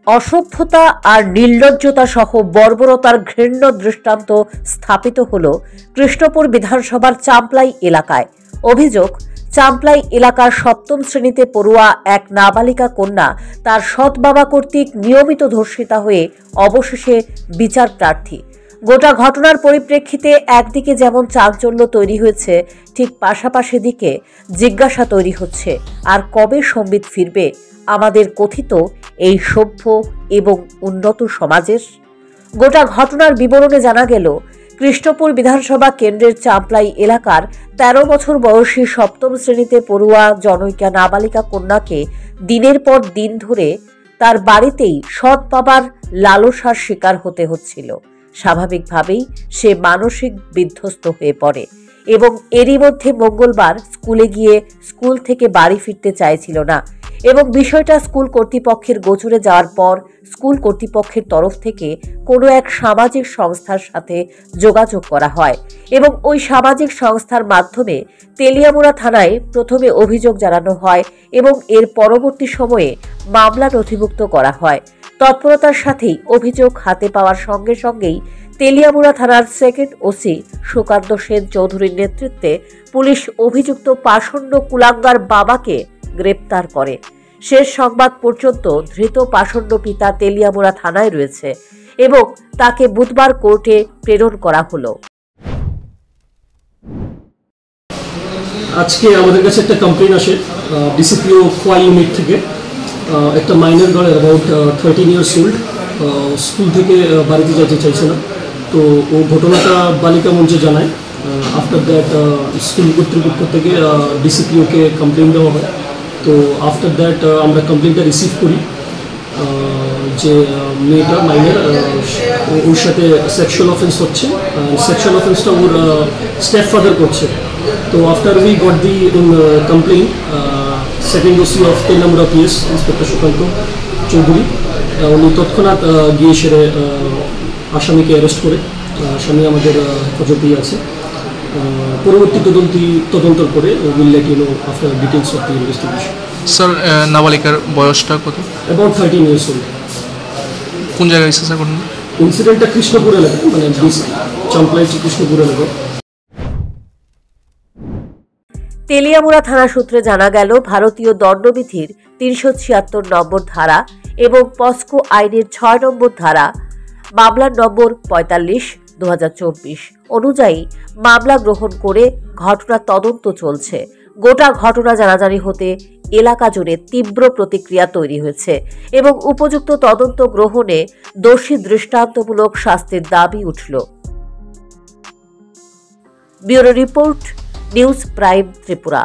অসভ্যতা আর নির্লজ্জতা সহ বর্বরতার ঘৃণ্য দৃষ্টান্ত স্থাপিত হল কৃষ্ণপুর বিধানসভার চাম্পলাই এলাকায়। অভিযোগ, চাম্পলাই এলাকার 7ম শ্রেণীতে পড়ুয়া এক নাবালিকা কন্যা তার সৎ বাবা কর্তৃক নিয়মিত ধর্ষিতা হয়ে অবশেষে বিচার প্রার্থী। গোটা ঘটনার পরিপ্রেক্ষিতে একদিকে যেমন চাঞ্চল্য তৈরি হয়েছে, ঠিক পাশাপাশি দিকে জিজ্ঞাসা তৈরি হচ্ছে, আর কবে সম্বিত ফিরবে আমাদের কথিত এই সভ্য এবং উন্নত সমাজের? গোটা ঘটনার বিবরণে জানা গেল, কৃষ্ণপুর বিধানসভা কেন্দ্রের চাম্পলাই এলাকার 13 বছর বয়সী 7ম শ্রেণীতে পড়ুয়া জনৈকা নাবালিকা কন্যাকে দিনের পর দিন ধরে তার বাড়িতেই সৎ বাবার লালসার শিকার হতে হচ্ছিল। স্বাভাবিকভাবেই সে মানসিক বিধ্বস্ত হয়ে পড়ে এবং এরই মধ্যে মঙ্গলবার স্কুলে গিয়ে স্কুল থেকে বাড়ি ফিরতে চাইছিল না এবং বিষয়টা স্কুল কর্তৃপক্ষের গোচরে যাওয়ার পর স্কুল কর্তৃপক্ষের তরফ থেকে কোনো এক সামাজিক সংস্থার সাথে যোগাযোগ করা হয় এবং ওই সামাজিক সংস্থার মাধ্যমে তেলিয়ামুড়া থানায় প্রথমে অভিযোগ জানানো হয় এবং এর পরবর্তী সময়ে মামলা নথিভুক্ত করা হয়। তৎপরতার সাথেই অভিযোগ হাতে পাওয়ার সঙ্গে সঙ্গেই তেলিয়ামুড়া থানার সেকেন্ড ওসি সুকান্ত সেন চৌধুরীর নেতৃত্বে পুলিশ অভিযুক্ত পাষণ্ড কুলাঙ্গার বাবাকে গ্রেপ্তার করে। শেষ সংবাদ পর্যন্ত ধৃত পাষণ্ড পিতা তেলিয়ামুড়া থানায় রয়েছে এবং তাকে বুধবার কোর্টে প্রেরণ করা হলো। আজকে আমাদের কাছে একটা কমপ্লেন আসে ডিসিপিও খোয়া ইউনিট থেকে। একটা minor girl about 13 years old school থেকে বাড়িতে যেতে চাইছে না, তো ও ঘটনাটা বালিকা মঞ্চে জানায়। আফটার দ্যাট স্কুল কর্তৃপক্ষ থেকে ডিসিপিওকে কমপ্লেন দেওয়া হয়। তো আফটার দ্যাট আমরা কমপ্লেনটা রিসিভ করি যে মেয়েটা মাইনর, ওর সাথে সেক্সুয়াল অফেন্স হচ্ছে, সেক্সুয়াল অফেন্সটা ওর স্টেপ ফাদার করছে। তো after we got the complain, second OC of Teliamura PS inspector Sukanta Chowdhury উনি তৎক্ষণাৎ গিয়ে সেরে আসামিকে অ্যারেস্ট করে, আসামি আমাদের হেফাজতেই আছে। পরবর্তী তদন্তর পরে will let you know after details of the investigation. Sir, নাবালিকার বয়সটা কত? About 13 years old. কোন জায়গায় এসেছে স্যার ঘটনা? ইনসিডেন্টটা কৃষ্ণপুর এলাকা, মানে চাম্পলাই কৃষ্ণপুর এলাকা। তেলিয়ামুড়া থানা সূত্রে জানা গেল, ভারতীয় দণ্ডবিধির 376 নম্বর ধারা এবং পস্কো আইনের 6 নম্বর ধারা, মামলার নম্বর 45/2024 অনুযায়ী মামলা গ্রহণ করে ঘটনা তদন্ত চলছে। গোটা ঘটনা জানাজানি হতে এলাকা জুড়ে তীব্র প্রতিক্রিয়া তৈরি হয়েছে এবং উপযুক্ত তদন্ত গ্রহণে দোষী দৃষ্টান্তমূলক শাস্তির দাবি উঠল। Bureau report, news prime Tripura.